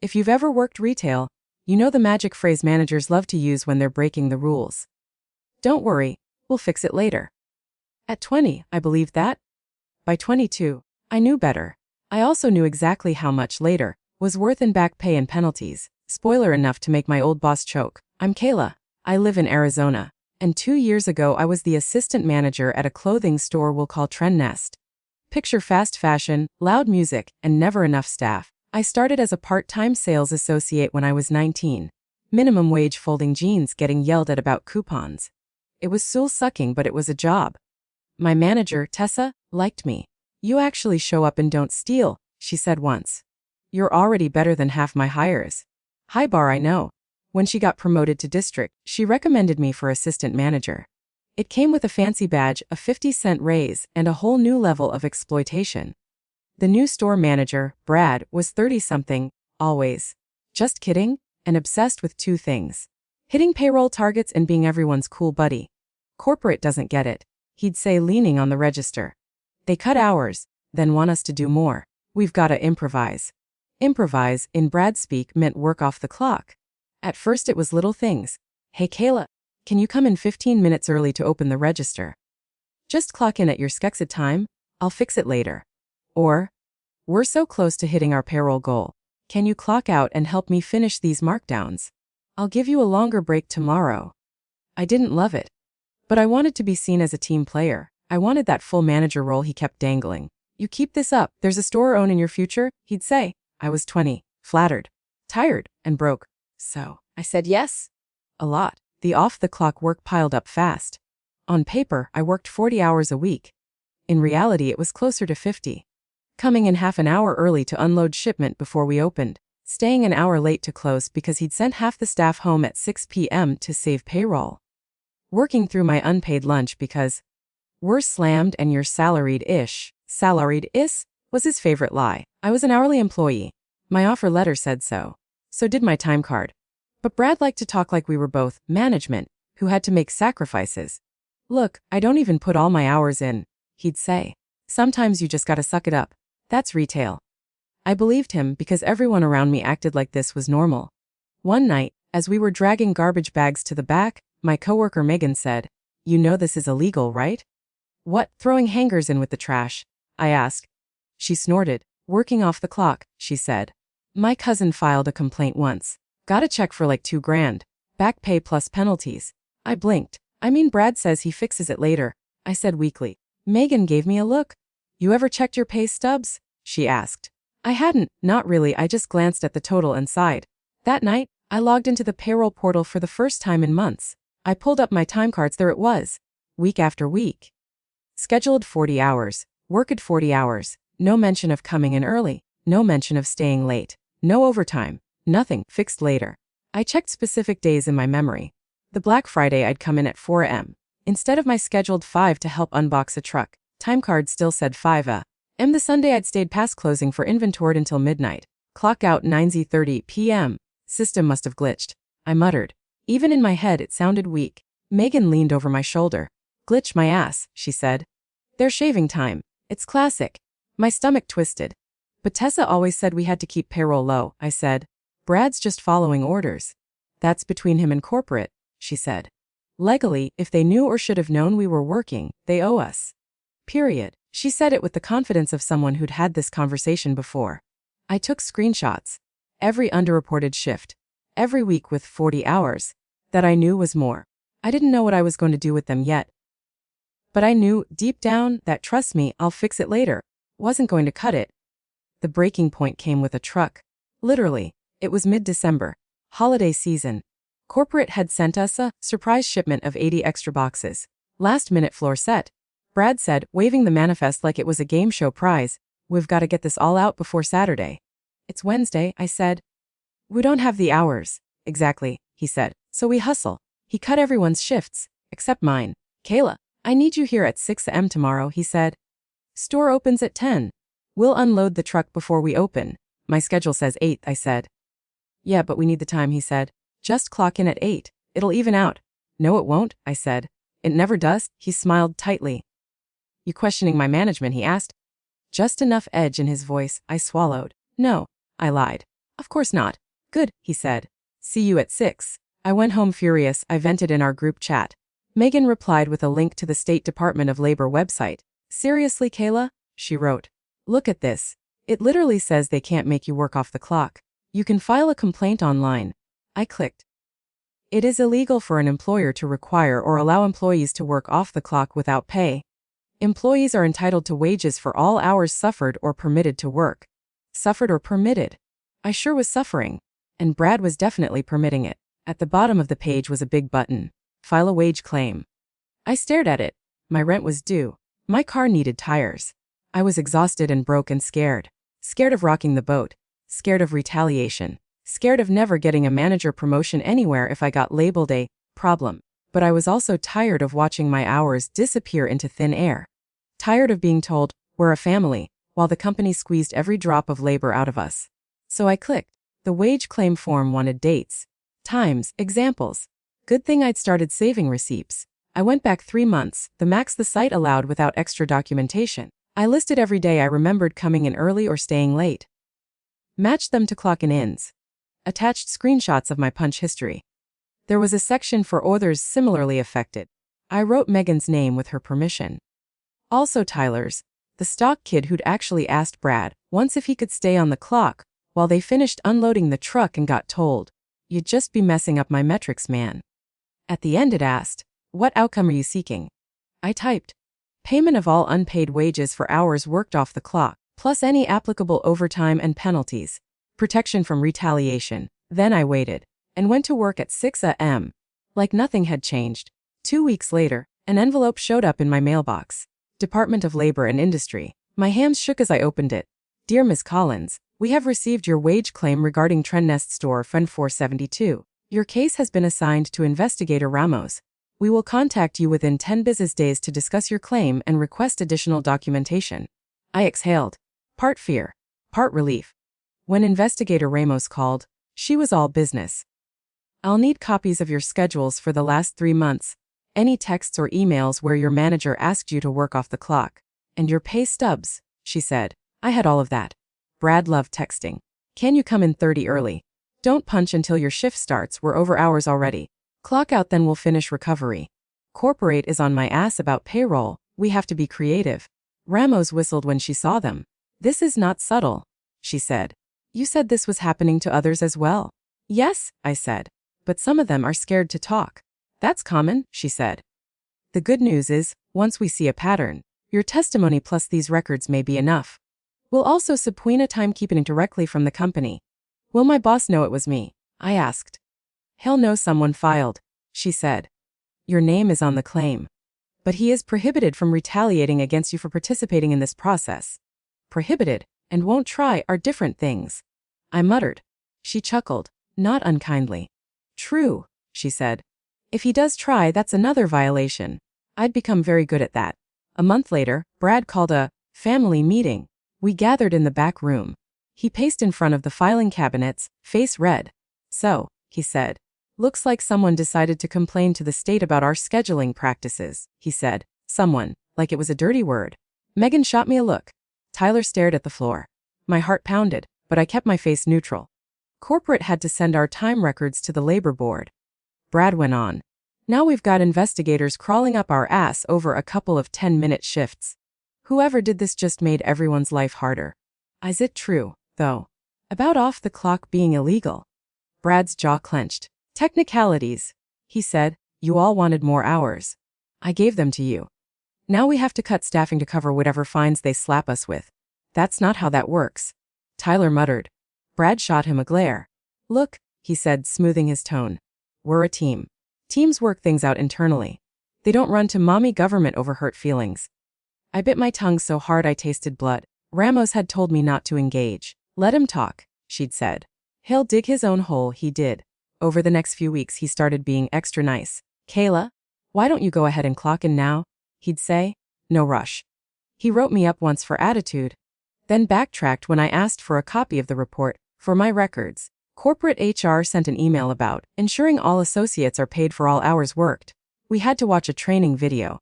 If you've ever worked retail, you know the magic phrase managers love to use when they're breaking the rules. Don't worry, we'll fix it later. At 20, I believed that. By 22, I knew better. I also knew exactly how much later was worth in back pay and penalties. Spoiler enough to make my old boss choke. I'm Kayla. I live in Arizona. And 2 years ago I was the assistant manager at a clothing store we'll call Trend Nest. Picture fast fashion, loud music, and never enough staff. I started as a part-time sales associate when I was 19. Minimum wage folding jeans getting yelled at about coupons. It was soul-sucking, but it was a job. My manager, Tessa, liked me. You actually show up and don't steal, she said once. You're already better than half my hires. High bar, I know. When she got promoted to district, she recommended me for assistant manager. It came with a fancy badge, a 50-cent raise, and a whole new level of exploitation. The new store manager, Brad, was 30-something, always. Just kidding, and obsessed with two things: hitting payroll targets and being everyone's cool buddy. Corporate doesn't get it, he'd say, leaning on the register. They cut hours, then want us to do more. We've gotta improvise. Improvise, in Brad speak, meant work off the clock. At first it was little things. Hey Kayla, can you come in 15 minutes early to open the register? Just clock in at your skexit time, I'll fix it later. Or, we're so close to hitting our payroll goal. Can you clock out and help me finish these markdowns? I'll give you a longer break tomorrow. I didn't love it. But I wanted to be seen as a team player. I wanted that full manager role he kept dangling. You keep this up, there's a store own in your future, he'd say. I was 20, flattered, tired, and broke. So, I said yes. A lot. The off-the-clock work piled up fast. On paper, I worked 40 hours a week. In reality, it was closer to 50. Coming in half an hour early to unload shipment before we opened. Staying an hour late to close because he'd sent half the staff home at 6 p.m. to save payroll. Working through my unpaid lunch because we're slammed and you're salaried-ish. Salaried-is was his favorite lie. I was an hourly employee. My offer letter said so. So did my time card. But Brad liked to talk like we were both management, who had to make sacrifices. Look, I don't even put all my hours in, he'd say. Sometimes you just gotta suck it up. That's retail. I believed him because everyone around me acted like this was normal. One night, as we were dragging garbage bags to the back, my coworker Megan said, "You know this is illegal, right?" "What, throwing hangers in with the trash?" I asked. She snorted. "Working off the clock," she said. "My cousin filed a complaint once. Got a check for like $2,000. Back pay plus penalties." I blinked. "I mean, Brad says he fixes it later," I said weakly. Megan gave me a look. "You ever checked your pay stubs?" she asked. I hadn't, not really, I just glanced at the total and sighed. That night, I logged into the payroll portal for the first time in months. I pulled up my timecards, there it was. Week after week. Scheduled 40 hours. Worked 40 hours. No mention of coming in early. No mention of staying late. No overtime. Nothing. Fixed later. I checked specific days in my memory. The Black Friday I'd come in at 4 a.m. Instead of my scheduled 5 to help unbox a truck. Timecard still said 5 a.m. The Sunday I'd stayed past closing for inventoried until midnight. Clock out 9:30 p.m. System must have glitched. I muttered. Even in my head it sounded weak. Megan leaned over my shoulder. "Glitch my ass," she said. "They're shaving time. It's classic." My stomach twisted. "But Tessa always said we had to keep payroll low," I said. "Brad's just following orders." "That's between him and corporate," she said. "Legally, if they knew or should have known we were working, they owe us. Period." She said it with the confidence of someone who'd had this conversation before. I took screenshots. Every underreported shift. Every week with 40 hours. That I knew was more. I didn't know what I was going to do with them yet. But I knew, deep down, that trust me, I'll fix it later, wasn't going to cut it. The breaking point came with a truck. Literally, it was mid-December. Holiday season. Corporate had sent us a surprise shipment of 80 extra boxes. Last-minute floor set. Brad said, waving the manifest like it was a game show prize, "We've got to get this all out before Saturday." "It's Wednesday," I said. "We don't have the hours." "Exactly," he said. "So we hustle." He cut everyone's shifts, except mine. "Kayla, I need you here at 6 a.m. tomorrow," he said. "Store opens at 10. We'll unload the truck before we open." "My schedule says 8, I said. "Yeah, but we need the time," he said. "Just clock in at 8. It'll even out." "No, it won't," I said. "It never does." He smiled tightly. "You questioning my management?" he asked. Just enough edge in his voice, I swallowed. "No," I lied. Of course not. Good, he said. See you at 6. I went home furious. I vented in our group chat. Megan replied with a link to the State Department of Labor website. Seriously, Kayla? She wrote. Look at this. It literally says they can't make you work off the clock. You can file a complaint online. I clicked. It is illegal for an employer to require or allow employees to work off the clock without pay. Employees are entitled to wages for all hours suffered or permitted to work. Suffered or permitted? I sure was suffering. And Brad was definitely permitting it. At the bottom of the page was a big button. File a wage claim. I stared at it. My rent was due. My car needed tires. I was exhausted and broke and scared. Scared of rocking the boat. Scared of retaliation. Scared of never getting a manager promotion anywhere if I got labeled a problem. But I was also tired of watching my hours disappear into thin air. Tired of being told, we're a family, while the company squeezed every drop of labor out of us. So I clicked. The wage claim form wanted dates, times, examples. Good thing I'd started saving receipts. I went back 3 months, the max the site allowed without extra documentation. I listed every day I remembered coming in early or staying late. Matched them to clock and ins. Attached screenshots of my punch history. There was a section for others similarly affected. I wrote Megan's name with her permission. Also Tyler's, the stock kid who'd actually asked Brad once if he could stay on the clock while they finished unloading the truck and got told, "You'd just be messing up my metrics, man." At the end it asked, "What outcome are you seeking?" I typed, "Payment of all unpaid wages for hours worked off the clock, plus any applicable overtime and penalties. Protection from retaliation." Then I waited and went to work at 6 a.m. Like nothing had changed. 2 weeks later, an envelope showed up in my mailbox. Department of Labor and Industry. My hands shook as I opened it. Dear Ms. Collins, we have received your wage claim regarding Trendnest Store Fund 472. Your case has been assigned to Investigator Ramos. We will contact you within 10 business days to discuss your claim and request additional documentation. I exhaled. Part fear, part relief. When Investigator Ramos called, she was all business. I'll need copies of your schedules for the last 3 months, any texts or emails where your manager asked you to work off the clock, and your pay stubs, she said. I had all of that. Brad loved texting. Can you come in 30 early? Don't punch until your shift starts, we're over hours already. Clock out then we'll finish recovery. Corporate is on my ass about payroll, we have to be creative. Ramos whistled when she saw them. This is not subtle, she said. You said this was happening to others as well. Yes, I said. But some of them are scared to talk. That's common, she said. The good news is, once we see a pattern, your testimony plus these records may be enough. We'll also subpoena timekeeping directly from the company. Will my boss know it was me? I asked. He'll know someone filed, she said. Your name is on the claim. But he is prohibited from retaliating against you for participating in this process. Prohibited and won't try are different things. I muttered. She chuckled, not unkindly. True, she said. If he does try, that's another violation. I'd become very good at that. A month later, Brad called a family meeting. We gathered in the back room. He paced in front of the filing cabinets, face red. So, he said, looks like someone decided to complain to the state about our scheduling practices, he said. Someone, like it was a dirty word. Megan shot me a look. Tyler stared at the floor. My heart pounded, but I kept my face neutral. Corporate had to send our time records to the labor board. Brad went on. Now we've got investigators crawling up our ass over a couple of 10-minute shifts. Whoever did this just made everyone's life harder. Is it true, though, about off the clock being illegal? Brad's jaw clenched. Technicalities, he said. You all wanted more hours. I gave them to you. Now we have to cut staffing to cover whatever fines they slap us with. That's not how that works. Tyler muttered. Brad shot him a glare. Look, he said, smoothing his tone. We're a team. Teams work things out internally. They don't run to mommy government over hurt feelings. I bit my tongue so hard I tasted blood. Ramos had told me not to engage. Let him talk, she'd said. He'll dig his own hole, he did. Over the next few weeks he started being extra nice. Kayla, why don't you go ahead and clock in now? He'd say. No rush. He wrote me up once for attitude. Then backtracked when I asked for a copy of the report, for my records. Corporate HR sent an email about ensuring all associates are paid for all hours worked. We had to watch a training video.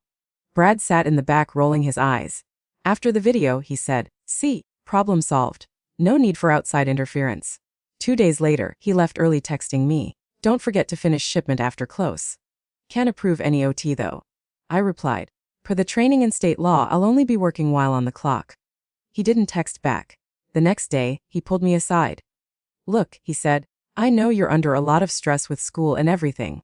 Brad sat in the back rolling his eyes. After the video, he said, see, problem solved. No need for outside interference. 2 days later, he left early texting me, "Don't forget to finish shipment after close. Can't approve any OT though." I replied, "Per the training and state law, I'll only be working while on the clock." He didn't text back. The next day, he pulled me aside. "Look," he said, "I know you're under a lot of stress with school and everything.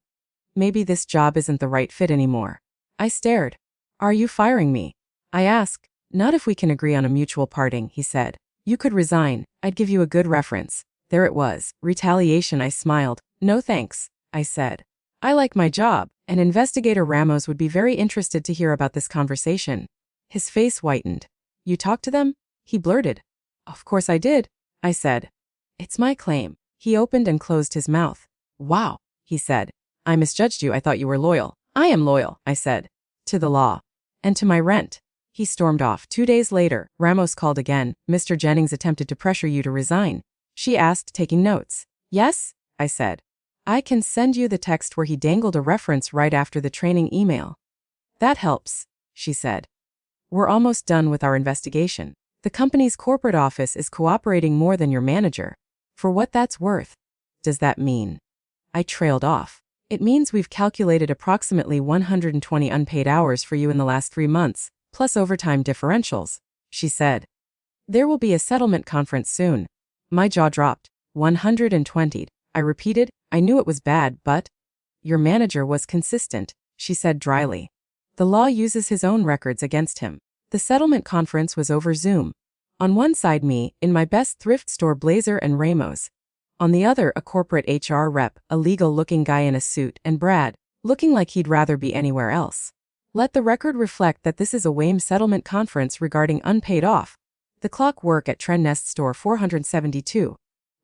Maybe this job isn't the right fit anymore." I stared. "Are you firing me?" I asked. "Not if we can agree on a mutual parting," he said. "You could resign. I'd give you a good reference." There it was, retaliation. I smiled. "No thanks," I said. "I like my job, and Investigator Ramos would be very interested to hear about this conversation." His face whitened. "You talked to them?" he blurted. "Of course I did," I said. "It's my claim." He opened and closed his mouth. "Wow," he said. "I misjudged you. I thought you were loyal." "I am loyal," I said. "To the law. And to my rent." He stormed off. 2 days later, Ramos called again. "Mr. Jennings attempted to pressure you to resign?" she asked, taking notes. "Yes," I said. "I can send you the text where he dangled a reference right after the training email." "That helps," she said. "We're almost done with our investigation. The company's corporate office is cooperating more than your manager. For what that's worth." "Does that mean?" I trailed off. "It means we've calculated approximately 120 unpaid hours for you in the last 3 months, plus overtime differentials," she said. "There will be a settlement conference soon." My jaw dropped. 120. I repeated. I knew it was bad, but your manager was consistent, she said dryly. The law uses his own records against him. The settlement conference was over Zoom. On one side me, in my best thrift store blazer and Ramos. On the other, a corporate HR rep, a legal-looking guy in a suit, and Brad, looking like he'd rather be anywhere else. "Let the record reflect that this is a WAME settlement conference regarding unpaid off. The clock work at Trend Nest Store 472.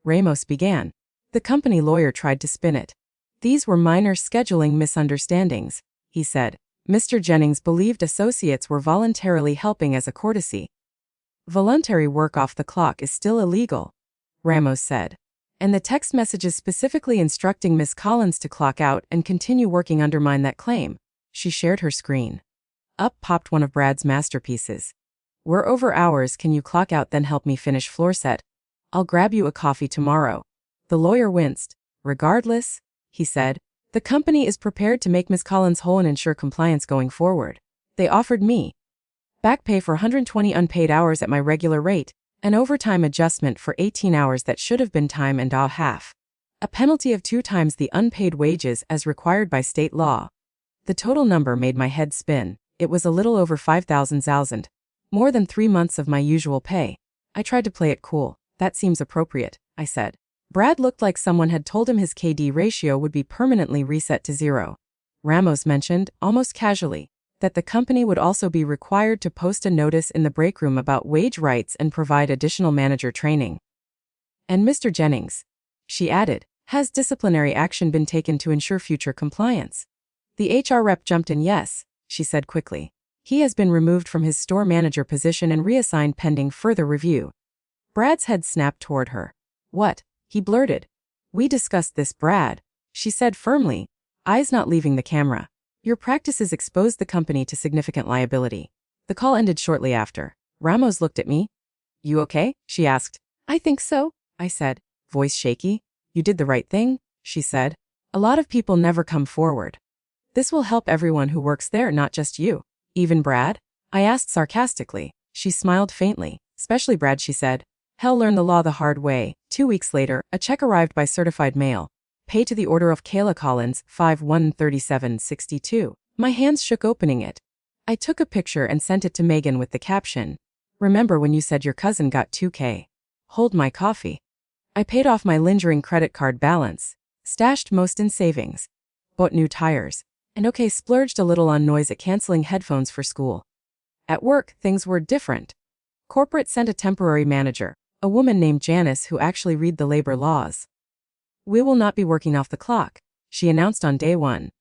Ramos began. The company lawyer tried to spin it. "These were minor scheduling misunderstandings," he said. "Mr. Jennings believed associates were voluntarily helping as a courtesy." "Voluntary work off the clock is still illegal," Ramos said. "And the text messages specifically instructing Miss Collins to clock out and continue working undermine that claim." She shared her screen. Up popped one of Brad's masterpieces. "We're over hours. Can you clock out then help me finish floor set? I'll grab you a coffee tomorrow." The lawyer winced. "Regardless," he said, "the company is prepared to make Miss Collins whole and ensure compliance going forward. They offered me back pay for 120 unpaid hours at my regular rate, an overtime adjustment for 18 hours that should have been time and a half, a penalty of 2 times the unpaid wages as required by state law." The total number made my head spin. It was a little over 5,000, more than 3 months of my usual pay. I tried to play it cool. "That seems appropriate," I said. Brad looked like someone had told him his KD ratio would be permanently reset to 0. Ramos mentioned, almost casually, that the company would also be required to post a notice in the break room about wage rights and provide additional manager training. "And Mr. Jennings," she added, "has disciplinary action been taken to ensure future compliance?" The HR rep jumped in. "Yes," she said quickly. "He has been removed from his store manager position and reassigned pending further review." Brad's head snapped toward her. "What?" he blurted. "We discussed this, Brad," she said firmly, eyes not leaving the camera. "Your practices exposed the company to significant liability." The call ended shortly after. Ramos looked at me. "You okay?" she asked. "I think so," I said, voice shaky. "You did the right thing," she said. "A lot of people never come forward. This will help everyone who works there, not just you." "Even Brad?" I asked sarcastically. She smiled faintly. "Especially Brad," she said. "Hell learned the law the hard way." 2 weeks later, a check arrived by certified mail. Pay to the order of Kayla Collins, 5/1/37/62. My hands shook opening it. I took a picture and sent it to Megan with the caption, "Remember when you said your cousin got 2K? Hold my coffee." I paid off my lingering credit card balance, stashed most in savings, bought new tires, and splurged a little on noise at canceling headphones for school. At work, things were different. Corporate sent a temporary manager, a woman named Janice who actually read the labor laws. "We will not be working off the clock," she announced on day 1.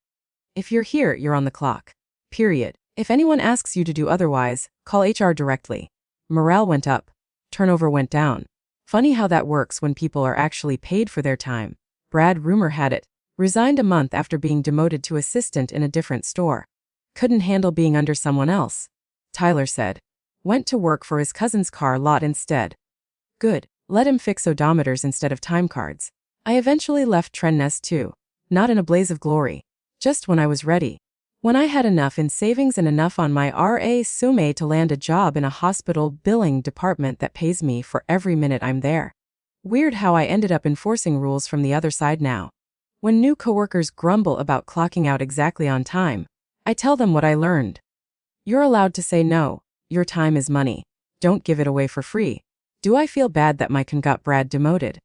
"If you're here, you're on the clock. Period. If anyone asks you to do otherwise, call HR directly." Morale went up. Turnover went down. Funny how that works when people are actually paid for their time. Brad, rumor had it, resigned a month after being demoted to assistant in a different store. Couldn't handle being under someone else, Tyler said. Went to work for his cousin's car lot instead. Good. Let him fix odometers instead of timecards. I eventually left Trenness too, not in a blaze of glory, just when I was ready. When I had enough in savings and enough on my resume to land a job in a hospital billing department that pays me for every minute I'm there. Weird how I ended up enforcing rules from the other side now. When new coworkers grumble about clocking out exactly on time, I tell them what I learned. You're allowed to say no, your time is money. Don't give it away for free. Do I feel bad that my con got Brad demoted?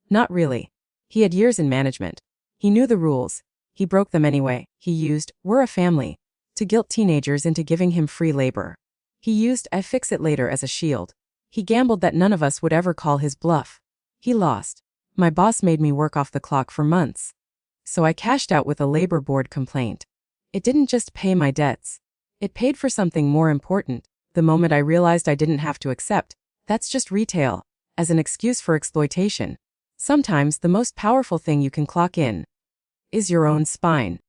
Not really. He had years in management. He knew the rules. He broke them anyway. He used, "we're a family," to guilt teenagers into giving him free labor. He used, "I fix it later" as a shield. He gambled that none of us would ever call his bluff. He lost. My boss made me work off the clock for months. So I cashed out with a labor board complaint. It didn't just pay my debts. It paid for something more important. The moment I realized I didn't have to accept, "that's just retail," as an excuse for exploitation. Sometimes the most powerful thing you can clock in is your own spine.